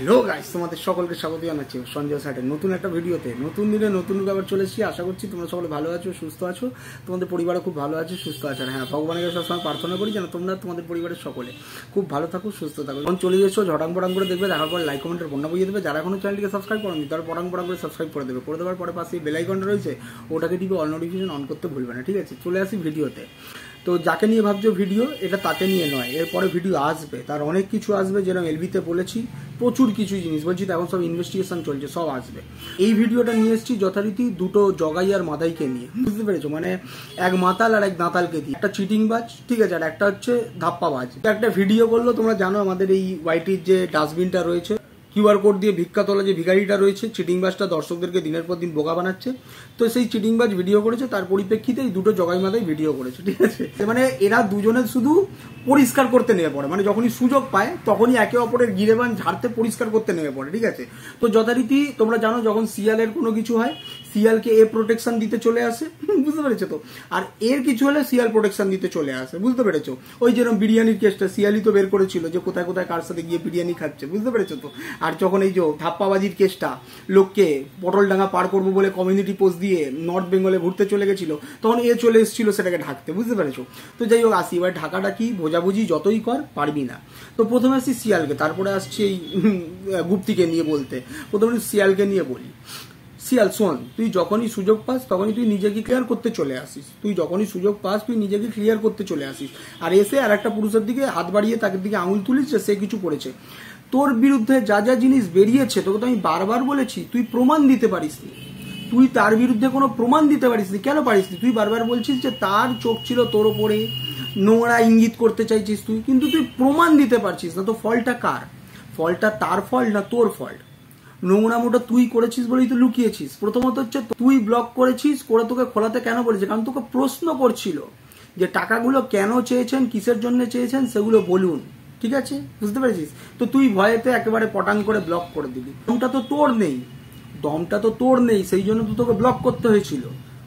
Hello guys, তোমাদের সকলকে স্বাগত জানাচ্ছি সঞ্জয় স্যারের নতুন একটা ভিডিওতে। নতুন দিনে নতুন রূপে আবার চলে এসেছি। আশা করছি তোমরা সকলে ভালো আছো, সুস্থ আছো, তোমাদের পরিবারও খুব ভালো আছে, সুস্থ আছে। হ্যাঁ, ভগবানের কাছে সবসময় প্রার্থনা করি যেন তোমরা তোমাদের পরিবারের সকলে খুব ভালো থাকো, সুস্থ থাকো। যখন চলে এসো ঝটাং পটাং করে দেখবে, দেখার পর লাইক কমেন্টের বন্যা বইয়ে দেবে। যারা এখনো চ্যানেলটিকে সাবস্ক্রাইব করেনি তারা পটাং পটাং করে সাবস্ক্রাইব করে দেবে। করে দেওয়ার পরে পাশে বেল আইকনটা রয়েছে, ওটাকে টিপে অল নোটিফিকেশন অন করতে ভুলবে না, ঠিক আছে? চলে আসি ভিডিওতে। তো যাকে নিয়ে ভাবছো ভিডিও, এটা তাকে নিয়ে নয়, এরপরে ভিডিও আসবে, তার অনেক কিছু আসবে। যেরকম এলবিতে বলেছি প্রচুর কিছু জিনিস বলছি, এখন সব ইনভেস্টিগেশন চলছে, সব আসবে। এই ভিডিওটা নিয়ে এসেছি যথারীতি দুটো জগাই আর মাদাইকে নিয়ে, বুঝতে পেরেছো? মানে এক মাতাল আর এক দাঁতালকে দিয়ে। একটা চিটিংবাজ, ঠিক আছে, আর একটা হচ্ছে ধাপ্পাবাজ। একটা ভিডিও করলো, তোমরা জানো আমাদের এই ওয়াইটির যে ডাস্টবিনটা রয়েছে, কিউআর কোড দিয়ে ভিক্ষা তোলা যে ভিখারিটা রয়েছে, চিটিংবাজটা দর্শকদেরকে দিনের পর দিন বোকা বানাচ্ছে। তো সেই চিটিংবাজ ভিডিও করেছে, তার পরিপ্রেক্ষিতে এই দুটো জগাই মাদাই ভিডিও করেছে, ঠিক আছে? মানে এরা দুজনে শুধু পরিষ্কার করতে নেমে পড়ে, মানে যখনই সুযোগ পায় তখনই একে অপরের গিরেবান ঝাড়তে পরিষ্কার করতে নেমে পড়ে, ঠিক আছে? তো যথারীতি তোমরা জানো যখন শিয়ালের কোনো কিছু হয়, শিয়ালকে এ প্রোটেকশন দিতে চলে আসে, বুঝতে পেরেছো তো? আর এর কিছু হলে শিয়াল প্রোটেকশন দিতে চলে আসে, বুঝতে পেরেছো? ওই যেরকম বিরিয়ানির কেসটা শিয়ালই তো বের করেছিল যে কোথায় কোথায় কার সাথে গিয়ে বিরিয়ানি খাচ্ছে, বুঝতে পেরেছো তো? আর যখন এই যে ধাপ্পাবাজির কেসটা, লোককে পটলডাঙ্গা পার করবো বলে কমিউনিটি পোস্ট দিয়ে নর্থ বেঙ্গলে ঘুরতে চলে গেছিল, তখন এ চলে এসেছিল সেটাকে ঢাকতে, বুঝতে পেরেছো? তো যাই হোক, আসি এবার ঢাকাটা কি, বোঝাবুঝি যতই কর পারবি না। তো প্রথমে আসছি শিয়ালকে, তারপরে আসছি এই গুপ্তিকে নিয়ে বলতে। প্রথমে শিয়ালকে নিয়ে বলি। শিয়াল শোন, তুই যখনই সুযোগ পাস তখনই তুই নিজেকে ক্লিয়ার করতে চলে আসিস। তুই যখনই সুযোগ পাস তুই নিজেকে ক্লিয়ার করতে চলে আসিস, আর এসে আর একটা পুরুষের দিকে হাত বাড়িয়ে তাকে দিকে আঙুল তুলিস যে সে কিছু করেছে। তোর বিরুদ্ধে যা যা জিনিস বেরিয়েছে তোকে তো আমি বারবার বলেছি, তুই প্রমাণ দিতে পারিসনি। তুই তার বিরুদ্ধে কোনো প্রমাণ দিতে পারিসনি। কেন পারিসনি? তুই বারবার বলছিস যে তার চোখ ছিল তোর ওপরে, নোংরা ইঙ্গিত করতে চাইছিস তুই, কিন্তু তুই প্রমাণ দিতে পারছিস না। তো ফলটা কার? ফলটা তার ফল না তোর ফল? নোংরামোটা তুই করেছিস বলেই তো লুকিয়েছিস। প্রথমত হচ্ছে তুই ব্লক করেছিস, করে তোকে খোলাতে কেন বলেছে? কারণ তোকে প্রশ্ন করছিল যে টাকাগুলো কেন চেয়েছেন, কিসের জন্য চেয়েছেন, সেগুলো বলুন, ঠিক আছে? বুঝতে পেরেছিস? তো তুই ভয়েতে একেবারে পটাং করে ব্লক করে দিবি। দমটা তো তোর নেই, দমটা তো তোর নেই, সেই জন্য তো তোকে ব্লক করতে হয়েছিল,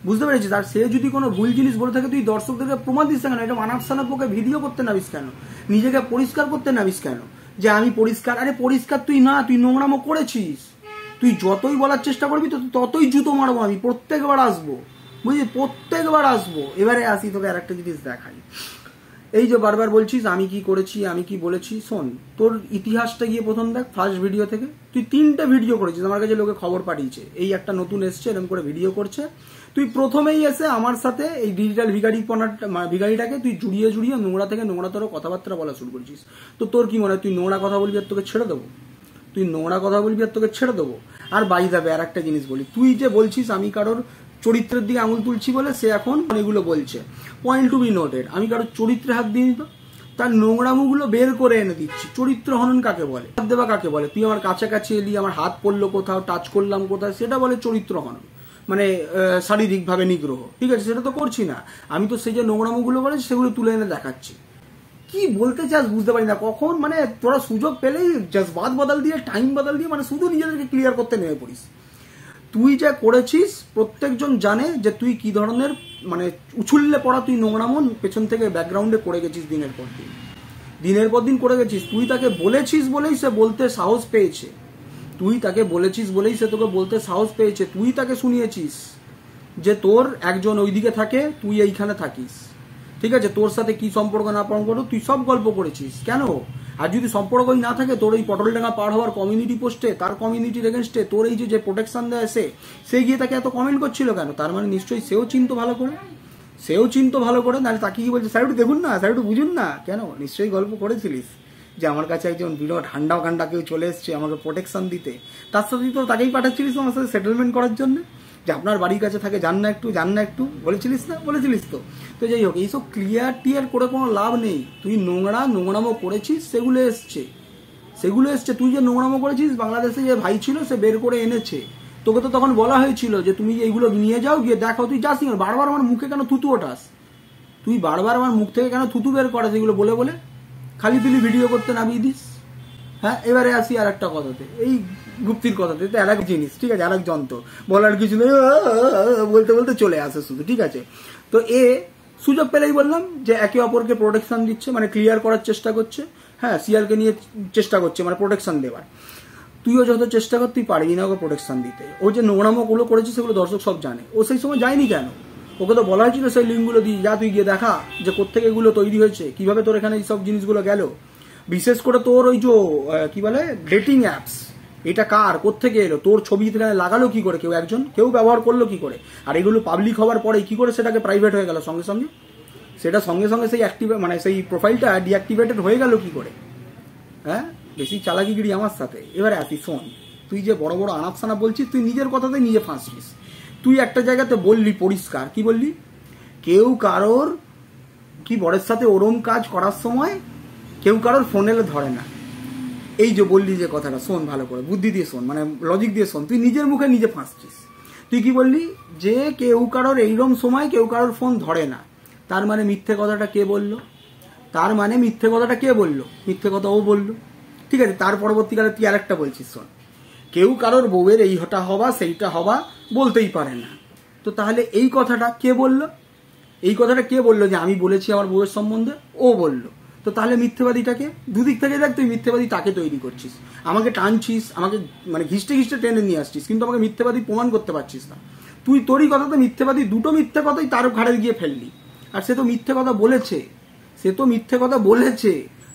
বুঝতে পেরেছিস? আর সে যদি কোনো ভুল জিনিস বলে থাকে তুই দর্শকদেরকে প্রমাণ দিস কেন? এটা মানব সানব পক্ষে ভিডিও করতে নাবিস কেন? নিজেকে পরিষ্কার করতে নাবিস কেন যে আমি পরিষ্কার? আরে পরিষ্কার তুই না, তুই নোংরামো করেছিস। তুই যতই বলার চেষ্টা করবি ততই জুতো মারবো আমি, প্রত্যেকবার আসবো, বুঝলি? প্রত্যেকবার আসবো। এবারে আসি, তোকে আর একটা জিনিস দেখাই। এই যে বারবার বলছিস আমি কি করেছি, আমি কি বলেছি, শোন, তোর ইতিহাসটা গিয়ে প্রথম দেখ। ফার্স্ট ভিডিও থেকে তুই 3টে ভিডিও করেছিস, আমার কাছে লোকে খবর পাঠিয়েছে এই একটা নতুন এসছে এরকম করে ভিডিও করছে। তুই প্রথমেই এসে আমার সাথে এই ডিজিটাল ভিখারিটাকে তুই জুড়িয়ে জুড়িয়ে নোংরা থেকে নোংরাতর কথাবার্তা বলা শুরু করেছিস। তো তোর কি মনে হয় তুই নোংরা কথা বলবি আর তোকে ছেড়ে দেবো? তুই নোংরা কথা বলবি আর তোকে ছেড়ে দেবো? আর বাই যাবে আর একটা জিনিস বলি, তুই যে বলছিস আমি কারোর চরিত্রের দিকে আঙুল তুলছি বলে সে এখন এগুলো বলছে, পয়েন্ট টু বি নোটেড, আমি কারোর চরিত্রে হাত দিইনি তো, তার নোংরামুগুলো বের করে এনে দিচ্ছি। চরিত্র হনন কাকে বলে, হাত দেওয়া কাকে বলে? তুই আমার কাছাকাছি এলি, আমার হাত পড়লো কোথাও, টাচ করলাম কোথাও, সেটা বলে চরিত্র হনন, মানে শারীরিকভাবে নিগ্রহ, ঠিক আছে? সেটা তো করছি না আমি, তো সেই যে নোংরামুগুলো বলে সেগুলো তুলে এনে দেখাচ্ছি। কি বলতে চাস বুঝতে পারি না কখন, মানে তোরা সুযোগ পেলেই জজবাত বদল দিয়ে, টাইম বদল দিয়ে, মানে শুধু নিজেদেরকে ক্লিয়ার করতে নেমে পড়িস। তুই যা করেছিস প্রত্যেকজন জানে যে তুই কি ধরনের, মানে উছুললে পড়া তুই নোংরামন পেছন থেকে ব্যাকগ্রাউন্ডে করে গেছিস, দিনের পর দিন, দিনের পর দিন করে গেছিস। তুই তাকে বলেছিস বলেই সে বলতে সাহস পেয়েছে, তুই তাকে বলেছিস বলেই সে তোকে বলতে সাহস পেয়েছে। তুই তাকে শুনিয়েছিস যে তোর একজন ওইদিকে থাকে, তুই এইখানে থাকিস, ঠিক আছে? তোর সাথে কি সম্পর্ক না সম্পর্ক তুই সব গল্প করেছিস। কেন? আর যদি সম্পর্কই না থাকে, তোর এই পটলডাঙ্গা পার হওয়ার কমিউনিটি পোস্টে, তার কমিউনিটির এগেনস্টে তোর এই যে প্রোটেকশন দেয় সে গিয়ে তাকে এত কমেন্ট করছিল কেন? তার মানে নিশ্চয়ই সেও চিনতো ভালো করে, নাহলে তাকে কি বলছে, স্যার একটু দেখুন না, স্যার একটু বুঝুন না। কেন? নিশ্চয়ই গল্প করেছিলিস যে আমার কাছে একজন বিরোধ ঠান্ডা কেউ চলে এসছে আমাকে প্রোটেকশন দিতে, তার সাথে তো তাকেই পাঠাচ্ছিলিস আমার সাথে সেটেলমেন্ট করার জন্য, যে আপনার বাড়ির কাছে থাকে, যান না একটু, বলেছিলিস না? বলেছিলিস তো। তো যাই হোক, এইসব ক্লিয়ার করে কোনো লাভ নেই। তুই নোংরামো করেছিস, সেগুলো এসছে। তুই যে নোংরামো করেছিস, বাংলাদেশে যে ভাই ছিল সে বের করে এনেছে। তোকে তো তখন বলা হয়েছিল যে তুমি এইগুলো নিয়ে যাও, গিয়ে দেখো। তুই যাস না, বারবার আমার মুখে কেন থুতু ওঠাস? তুই বারবার আমার মুখ থেকে কেন থুতু বের করাস এগুলো বলে বলে? খালি তুলি ভিডিও করতে নামিয়ে দিস। হ্যাঁ, এবারে আসি আর একটা কথাতে, এই গুপ্তির কথাতে। তো আর এক জিনিস, ঠিক আছে, আর এক যন্ত্র, বলার কিছু নেই, বলতে বলতে চলে আসে শুধু, ঠিক আছে? তো সুযোগ পেলেই বললাম যে একে অপরকে প্রোটেকশন দিচ্ছে, মানে ক্লিয়ার করার চেষ্টা করছে। হ্যাঁ, শিয়ালকে নিয়ে চেষ্টা করছে মানে প্রোটেকশন দেওয়ার। তুইও যত চেষ্টা কর তুই পারবি না ওকে প্রোটেকশন দিতে। ও যে নোংরামোগুলো করেছে সেগুলো দর্শক সব জানে। ও সেই সময় যায়নি কেন? ওকে তো বলা হয়েছিল সেই লিঙ্কগুলো দিয়ে যা তুই গিয়ে দেখা যে কোত্থেকে এগুলো তৈরি হয়েছে, কিভাবে তোর এখানে এই সব জিনিসগুলো গেল। বিশেষ করে তোর ওই যে কি বলে ডেটিং অ্যাপস, এটা কার কোত্থেকে এলো, তোর ছবি এখানে লাগালো কি করে, কেউ ব্যবহার করলো কি করে, আর এগুলো পাবলিক হওয়ার পরে কি করে সেটাকে প্রাইভেট হয়ে গেল সঙ্গে সঙ্গে, সেটা সঙ্গে সঙ্গে সেই মানে সেই প্রোফাইলটা ডিঅ্যাক্টিভেটেড হয়ে গেল কি করে? হ্যাঁ, বেশি চালাকিগিরি আমার সাথে। এবারে আসি শোন, তুই যে বড় বড় আনাপসানা বলছিস, তুই নিজের কথাতে নিজে ফাঁসছিস। তুই একটা জায়গাতে বললি পরিষ্কার, কি বললি, কেউ কারোর কি বরের সাথে ওরম কাজ করার সময় কেউ কারোর ফোন এলে ধরে না। এই যে বললি যে কথাটা, শোন ভালো করে, বুদ্ধি দিয়ে শোন, মানে লজিক দিয়ে শোন, তুই নিজের মুখে নিজে ফাঁসছিস। তুই কি বললি যে কেউ কারোর এইরকম সময় কেউ কারোর ফোন ধরে না, তার মানে মিথ্যে কথাটা কে বললো? তার মানে মিথ্যে কথাটা কে বললো? মিথ্যে কথা ও বললো, ঠিক আছে। তার পরবর্তীকালে তুই আরেকটা বলছিস, শোন, কেউ কারোর বউয়ের এইটা হবা সেইটা হবা বলতেই পারে না। তো তাহলে এই কথাটা কে বললো? এই কথাটা কে বললো যে আমি বলেছি আমার বউয়ের সম্বন্ধে? ও বললো। তো তাহলে মিথ্যেবাদীটাকে দুদিক থেকে দেখ, তুই মিথ্যেবাদী তাকে তৈরি করছিস, আমাকে টানছিস, আমাকে মানে ঘিষ্টে টেনে নিয়ে আসছিস, কিন্তু আমাকে মিথ্যেবাদী প্রমাণ করতে পারছিস না। তুই তোরই কথাতে মিথ্যেবাদী, দুটো মিথ্যে কথাই তার ঘাড়ে গিয়ে ফেললি। আর সে তো মিথ্যে কথা বলেছে,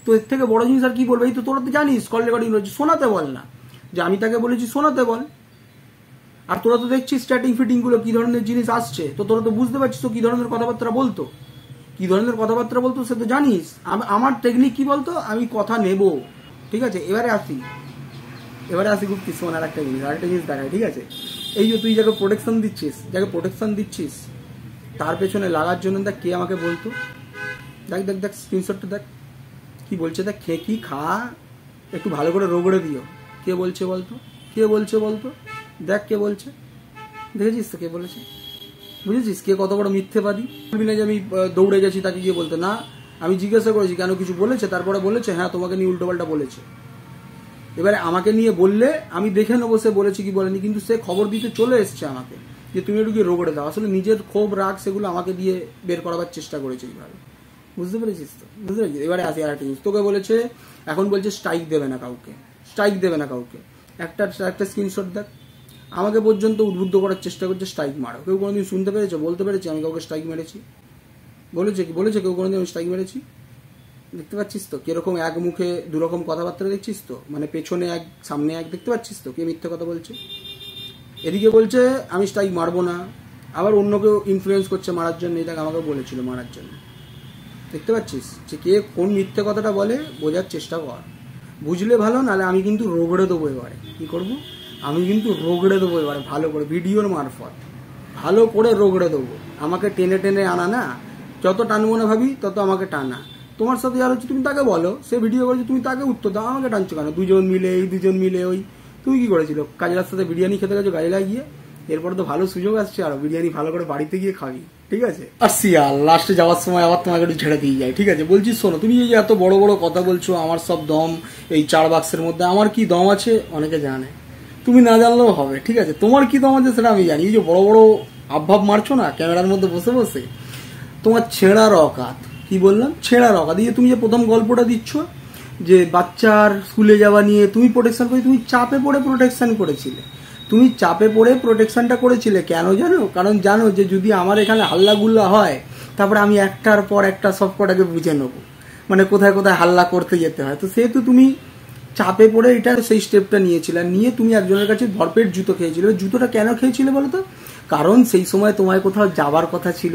তো এর থেকে বড় জিনিস আর কি বলবে? এই তো তোরা তো জানিস, কল রেকর্ডিং রয়েছে, শোনাতে বল না, যে আমি তাকে বলেছি শোনাতে বল। আর তোরা তো দেখছিস স্ট্যাটিং ফিটিং গুলো কি ধরনের জিনিস আসছে, তো তোরা তো বুঝতে পারছিস তো কি ধরনের কথাবার্তা বলতো, সে তো জানিস। আমার টেকনিক কি বলতো, আমি কথা নেব, ঠিক আছে। এবারে আসি খুব কিছু আরেকটা জিনিস দেখায়, ঠিক আছে। এই যে তুই যাকে প্রোটেকশন দিচ্ছিস তার পেছনে লাগার জন্য দেখ কে আমাকে বলতো, দেখ স্ক্রিনশটটা দেখ কি বলছে, দেখ খেয়ে কি খা, একটু ভালো করে রোগড়ে দিও। কে বলছে বলতো, দেখ কে বলছে, দেখেছিস তো কে বলেছে, বুঝেছিস কে কত বড় মিথ্যেবাদী। বলবি না যে আমি দৌড়ে গেছি তাকে গিয়ে বলতে, না আমি জিজ্ঞাসা করেছি কেন কিছু বলেছে, তারপরে বলেছে হ্যাঁ তোমাকে নিয়ে উল্টোপাল্টা বলেছে। এবারে আমাকে নিয়ে বললে আমি দেখে নেবো সে বলেছে কি বলেনি, কিন্তু সে খবর দিতে চলে এসছে আমাকে যে তুমি একটু গিয়ে রোগড়ে দাও। আসলে নিজের ক্ষোভ রাগ সেগুলো আমাকে দিয়ে বের করাবার চেষ্টা করেছে এইভাবে, বুঝতে পেরেছিস তো? এবারে আসি আর একটা জিনিস, তোকে বলেছে এখন বলছে স্ট্রাইক দেবে না কাউকে, একটা স্ক্রিনশট দেখ, আমাকে পর্যন্ত উদ্বুদ্ধ করার চেষ্টা করছে স্ট্রাইক মারো। কেউ কোনোদিন শুনতে পেরেছে, বলতে পেরেছে আমি কাউকে স্ট্রাইক মেরেছি? বলেছে কেউ কোনোদিন আমি স্ট্রাইক মেরেছি? দেখতে পাচ্ছিস তো কিরকম এক মুখে দুরকম কথাবার্তা, দেখছিস তো, মানে পেছনে এক সামনে এক, দেখতে পাচ্ছিস তো কে মিথ্যে কথা বলছে। এদিকে বলছে আমি স্ট্রাইক মারবো না, আবার অন্য কেউ ইনফ্লুয়েন্স করছে মারার জন্য, এটাকে আমাকে বলেছিল মারার জন্য। দেখতে পাচ্ছিস যে কে কোন মিথ্যে কথাটা বলে, বোঝার চেষ্টা কর, বুঝলে ভালো, নাহলে আমি কিন্তু রোগড়ে দেবো এবারে। কি করবো? আমি কিন্তু রোগড়ে দেবো এবারে, ভালো করে ভিডিওর মারফত ভালো করে রোগড়ে দেবো। আমাকে টেনে আনা না, যত টানবো না ভাবি তত আমাকে টানা। তোমার সাথে যার হচ্ছে তুমি তাকে বলো, সে ভিডিও করেছে তুমি তাকে উত্তর দাও, আমাকে টানছো কেন? দুজন মিলে ওই তুমি কি করেছিল, কাজলার সাথে বিরিয়ানি খেতে গেছো গাজলায় গিয়ে, এরপরে তো ভালো সুযোগ আসছে আরো, বিরিয়ানি ভালো করে বাড়িতে গিয়ে খাবি, ঠিক আছে। আর সিয়াল লাস্টে যাওয়ার সময় আবার তোমাকে একটু ছেড়ে দিয়ে যায়, ঠিক আছে। বলছি শোনো, তুমি এই যে এত বড় বড় কথা বলছো, আমার সব দম এই 4 বাক্সের মধ্যে, আমার কি দম আছে অনেকে জানে, তুমি না জানলেও হবে, ঠিক আছে। তোমার কি দম আছে সেটা আমি জানি। এই যে বড় বড় আবভাব মারছো না ক্যামেরার মধ্যে বসে, তোমার ছেঁড়ার অকাত, কি বললাম, ছেঁড়ার অকাত। এই যে তুমি যে প্রথম গল্পটা দিচ্ছ যে বাচ্চার স্কুলে যাওয়া নিয়ে তুমি প্রোটেকশন করে, তুমি চাপে পড়ে প্রোটেকশনটা করেছিলে কেন জানো? কারণ জানো যে যদি আমার এখানে হাল্লাগুল্লা হয় তারপরে আমি একটার পর একটা সব কটাকে বুঝে নেবো, মানে কোথায় কোথায় হাল্লা করতে যেতে হয়। তো সেহেতু তুমি চাপে পড়ে এটা সেই স্টেপটা নিয়েছিলে, নিয়ে তুমি একজনের কাছে ভরপেট জুতো খেয়েছিলে। জুতোটা কেন খেয়েছিলে বলো তো? কারণ সেই সময় তোমায় কোথাও যাবার কথা ছিল,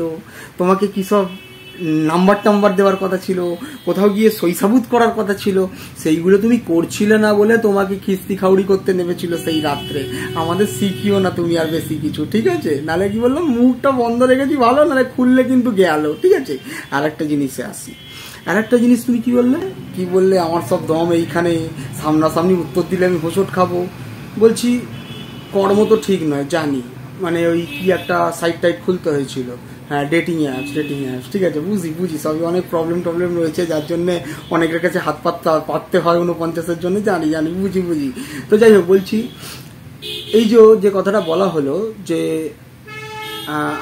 তোমাকে কি সব নাম্বার দেওয়ার কথা ছিল, কোথাও গিয়ে সইসাবুত করার কথা ছিল, সেইগুলো তুমি করছিলে না বলে তোমাকে খিস্তি খাউড়ি করতে নেমেছিল সেই রাত্রে। আমাদের শিখিও না তুমি আর বেশি কিছু, ঠিক আছে। নালে কি বললাম, মুখটা বন্ধ রেখেছি ভালো, নালে খুললে কিন্তু গেল, ঠিক আছে। আর একটা জিনিসে আসি, তুমি কি বললে আমার সব দম এইখানে, সামনাসামনি উত্তর দিলে আমি হোঁচট খাবো। বলছি কর্ম তো ঠিক নয় জানি, মানে ওই কি একটা সাইট টাইট খুলতে হয়েছিল, হ্যাঁ ডেটিং অ্যাপস, ঠিক আছে, বুঝি সবই অনেক প্রবলেম রয়েছে, যার জন্য অনেকের কাছে হাত পাততে হয় 49-এর জন্য, জানি বুঝি। তো যাই হোক, বলছি এই যে কথাটা বলা হলো যে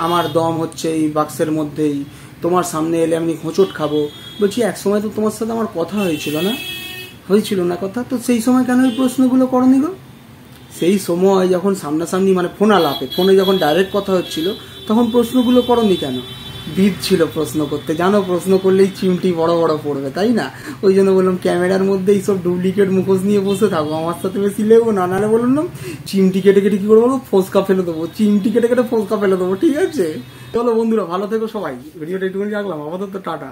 আমার দম হচ্ছে এই বাক্সের মধ্যেই, তোমার সামনে এলে আমি হোঁচট খাবো। বলছি এক সময় তো তোমার সাথে আমার কথা হয়েছিল না, হয়েছিল না কথা? তো সেই সময় কেন এই প্রশ্নগুলো করনি গো? সেই সময় যখন সামনাসামনি মানে ফোন আলাপে, ফোনে যখন ডাইরেক্ট কথা হচ্ছিল, তখন প্রশ্নগুলো করনি কেন? বিদ ছিল প্রশ্ন করতে, জানো প্রশ্ন করলেই চিমটি বড় বড় পড়বে, তাই না? ওই জন্য বললাম ক্যামেরার মধ্যে এইসব ডুপ্লিকেট মুখোশ নিয়ে বসে থাকো, আমার সাথে বেশি লেগো না। নাহলে বললাম চিমটি কেটে কেটে কি করে বলবো, ফোসকা ফেলে দেবো, চিমটি কেটে কেটে ফোসকা ফেলে দেবো, ঠিক আছে? চলো বন্ধুরা, ভালো থেকো সবাই, ভিডিওটা একটুখানি রাখলাম, আপাতত টাটা।